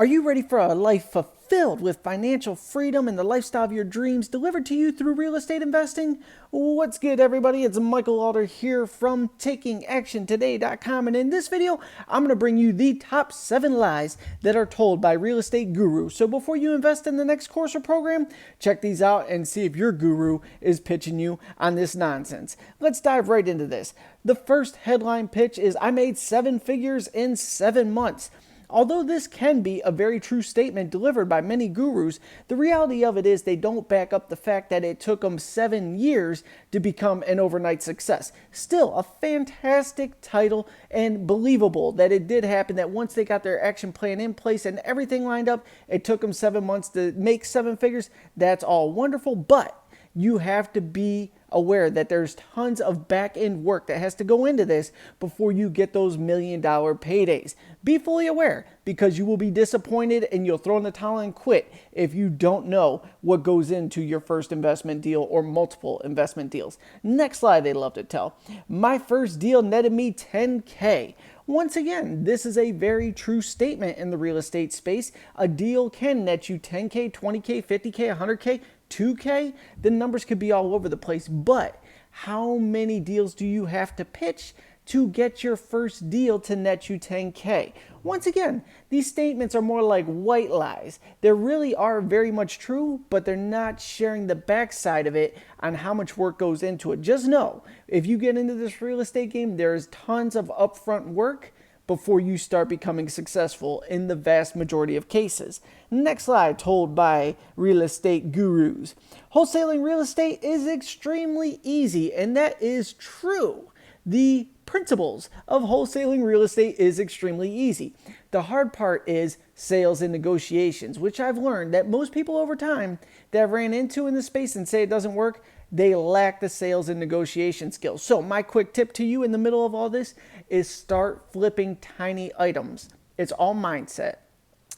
Are you ready for a life fulfilled with financial freedom and the lifestyle of your dreams delivered to you through real estate investing? What's good, everybody? It's Michael Alder here from takingactiontoday.com, and in this video, I'm going to bring you the top 7 lies that are told by real estate gurus. So before you invest in the next course or program, check these out and see if your guru is pitching you on this nonsense. Let's dive right into this. The first headline pitch is, I made 7 figures in 7 months. Although this can be a very true statement delivered by many gurus, the reality of it is they don't back up the fact that it took them 7 years to become an overnight success. Still, a fantastic title and believable that it did happen, that once they got their action plan in place and everything lined up, it took them 7 months to make 7 figures. That's all wonderful, but you have to be aware that there's tons of back-end work that has to go into this before you get those $1 million paydays. Be fully aware, because you will be disappointed and you'll throw in the towel and quit if you don't know what goes into your first investment deal or multiple investment deals. Next lie they love to tell. My first deal netted me $10K. Once again, this is a very true statement in the real estate space. A deal can net you $10K, $20K, $50K, $100K, $2K. The numbers could be all over the place, but how many deals do you have to pitch to get your first deal to net you $10K? Once again, these statements are more like white lies. They really are very much true, but they're not sharing the backside of it on how much work goes into it. Just know, if you get into this real estate game, there's tons of upfront work before you start becoming successful in the vast majority of cases. Next lie told by real estate gurus. Wholesaling real estate is extremely easy, and that is true. The principles of wholesaling real estate is extremely easy. The hard part is sales and negotiations, which I've learned that most people over time that I've ran into in this space and say it doesn't work, they lack the sales and negotiation skills. So my quick tip to you in the middle of all this is start flipping tiny items. It's all mindset.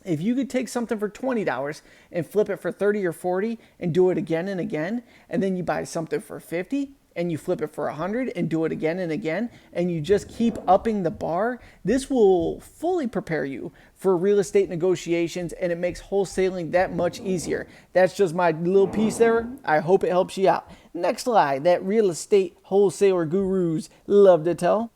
If you could take something for $20 and flip it for 30 or 40 and do it again and again, and then you buy something for 50 and you flip it for 100 and do it again and again, and you just keep upping the bar, this will fully prepare you for real estate negotiations, and it makes wholesaling that much easier. That's just my little piece there. I hope it helps you out. Next lie that real estate wholesaler gurus love to tell.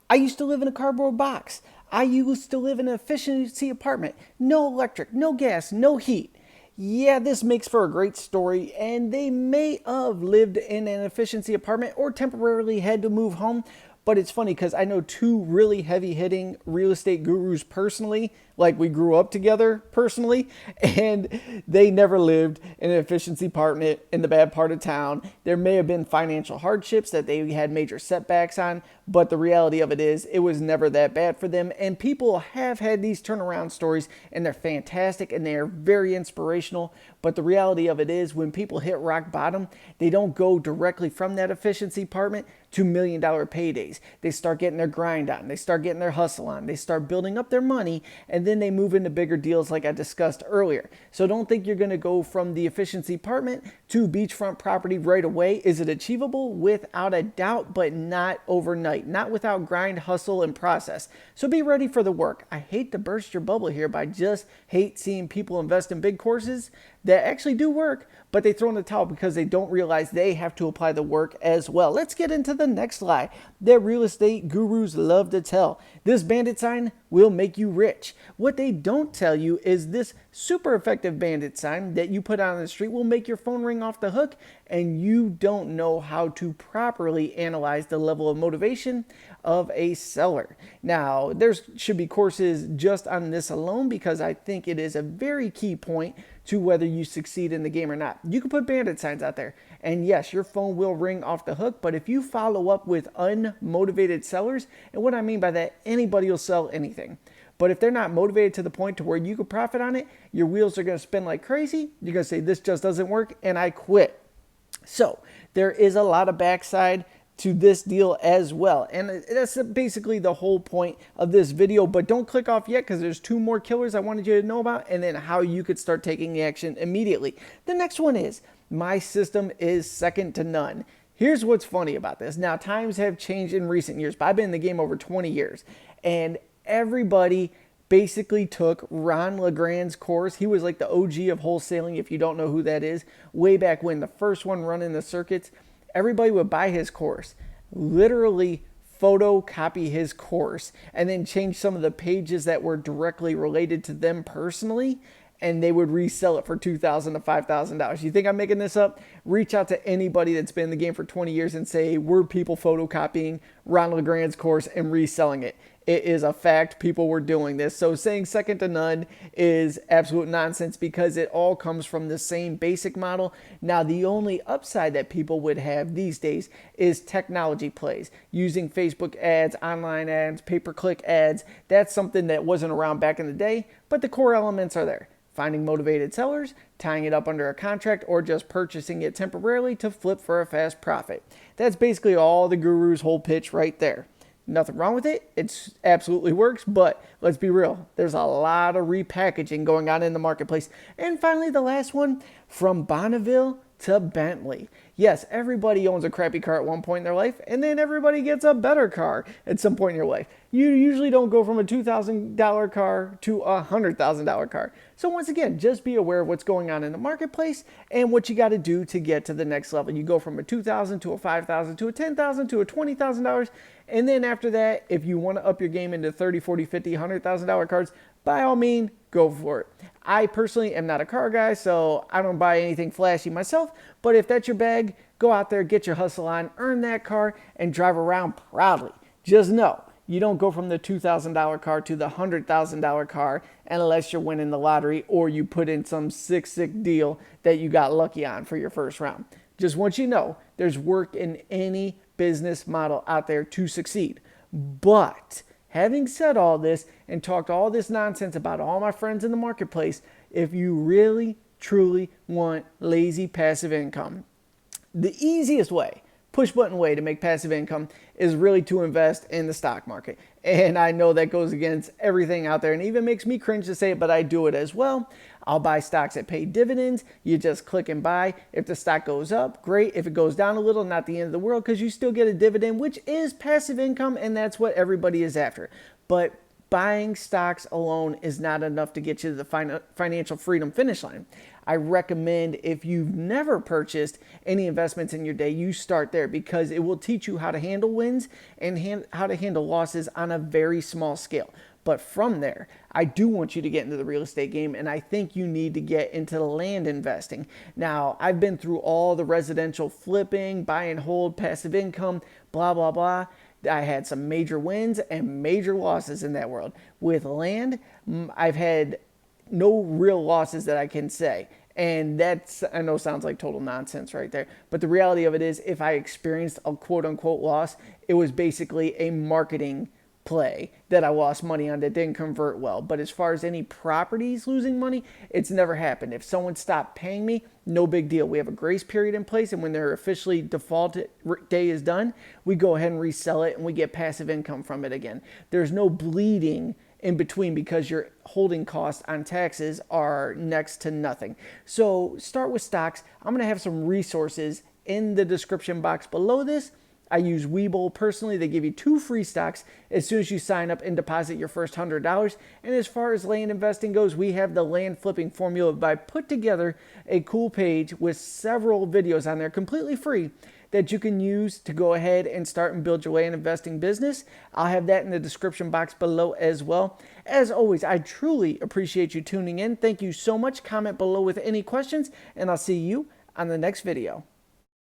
I used to live in a cardboard box. I used to live in an efficiency apartment. No electric, no gas, no heat. Yeah, this makes for a great story, and they may have lived in an efficiency apartment or temporarily had to move home, but it's funny because I know 2 really heavy-hitting real estate gurus personally, like we grew up together personally, and they never lived in an efficiency apartment in the bad part of town. There may have been financial hardships that they had major setbacks on, but the reality of it is it was never that bad for them, and people have had these turnaround stories, and they're fantastic, and they are very inspirational, but the reality of it is when people hit rock bottom, they don't go directly from that efficiency apartment to $1 million paydays. They start getting their grind on, they start getting their hustle on, they start building up their money, and then they move into bigger deals like I discussed earlier. So don't think you're going to go from the efficiency apartment to beachfront property right away. Is it achievable? Without a doubt, but not overnight, not without grind, hustle, and process. So be ready for the work. I hate to burst your bubble here, but I just hate seeing people invest in big courses that actually do work, but they throw in the towel because they don't realize they have to apply the work as well. Let's get into the next lie that real estate gurus love to tell. This bandit sign will make you rich. What they don't tell you is this super effective bandit sign that you put out on the street will make your phone ring off the hook, and you don't know how to properly analyze the level of motivation of a seller. Now, there should be courses just on this alone because I think it is a very key point to whether you succeed in the game or not. You can put bandit signs out there, and yes, your phone will ring off the hook, but if you follow up with unmotivated sellers, and what I mean by that, anybody will sell anything. But if they're not motivated to the point to where you could profit on it, your wheels are going to spin like crazy. You're going to say, this just doesn't work, and I quit. So there is a lot of backside to this deal as well. And that's basically the whole point of this video, but don't click off yet because there's 2 more killers I wanted you to know about, and then how you could start taking the action immediately. The next one is, my system is second to none. Here's what's funny about this. Now, times have changed in recent years, but I've been in the game over 20 years, and everybody basically took Ron LeGrand's course. He was like the OG of wholesaling, if you don't know who that is, way back when, the first one running the circuits. Everybody would buy his course, literally photocopy his course, and then change some of the pages that were directly related to them personally, and they would resell it for $2,000 to $5,000. You think I'm making this up? Reach out to anybody that's been in the game for 20 years and say, were people photocopying Ron LeGrand's course and reselling it? It is a fact. People were doing this. So saying second to none is absolute nonsense because it all comes from the same basic model. Now, the only upside that people would have these days is technology plays, using Facebook ads, online ads, pay-per-click ads. That's something that wasn't around back in the day, but the core elements are there. Finding motivated sellers, tying it up under a contract, or just purchasing it temporarily to flip for a fast profit. That's basically all the guru's whole pitch right there. Nothing wrong with it. It absolutely works, but let's be real. There's a lot of repackaging going on in the marketplace. And finally, the last one, from Bonneville to Bentley. Yes, everybody owns a crappy car at one point in their life, and then everybody gets a better car at some point in your life. You usually don't go from a $2,000 car to a $100,000 car. So once again, just be aware of what's going on in the marketplace and what you got to do to get to the next level. You go from a $2,000 to a $5,000 to a $10,000 to a $20,000, and then after that, if you want to up your game into $30,000, $40,000, $50,000, $100,000 cars, by all means, go for it. I personally am not a car guy, so I don't buy anything flashy myself, but if that's your bag, go out there, get your hustle on, earn that car, and drive around proudly. Just know, you don't go from the $2,000 car to the $100,000 car unless you're winning the lottery or you put in some sick deal that you got lucky on for your first round. Just want you to know, there's work in any business model out there to succeed. But having said all this and talked all this nonsense about all my friends in the marketplace, if you really, truly want lazy passive income, the easiest way, push button way to make passive income is really to invest in the stock market. And I know that goes against everything out there and even makes me cringe to say it, but I do it as well. I'll buy stocks that pay dividends. You just click and buy. If the stock goes up, great. If it goes down a little, not the end of the world because you still get a dividend, which is passive income, and that's what everybody is after. But buying stocks alone is not enough to get you to the financial freedom finish line. I recommend if you've never purchased any investments in your day, you start there because it will teach you how to handle wins and how to handle losses on a very small scale. But from there, I do want you to get into the real estate game, and I think you need to get into land investing. Now, I've been through all the residential flipping, buy and hold, passive income, blah, blah, blah. I had some major wins and major losses in that world. With land, I've had no real losses that I can say. And that's, I know sounds like total nonsense right there. But the reality of it is, if I experienced a quote unquote loss, it was basically a marketing play that I lost money on that didn't convert well. But as far as any properties losing money, it's never happened. If someone stopped paying me, no big deal. We have a grace period in place, and when their officially default day is done, we go ahead and resell it and we get passive income from it again. There's no bleeding in between because your holding costs on taxes are next to nothing. So start with stocks. I'm going to have some resources in the description box below this. I use Webull personally. They give you 2 free stocks as soon as you sign up and deposit your first $100. And as far as land investing goes, we have the land flipping formula. But I put together a cool page with several videos on there completely free that you can use to go ahead and start and build your land investing business. I'll have that in the description box below as well. As always, I truly appreciate you tuning in. Thank you so much. Comment below with any questions, and I'll see you on the next video.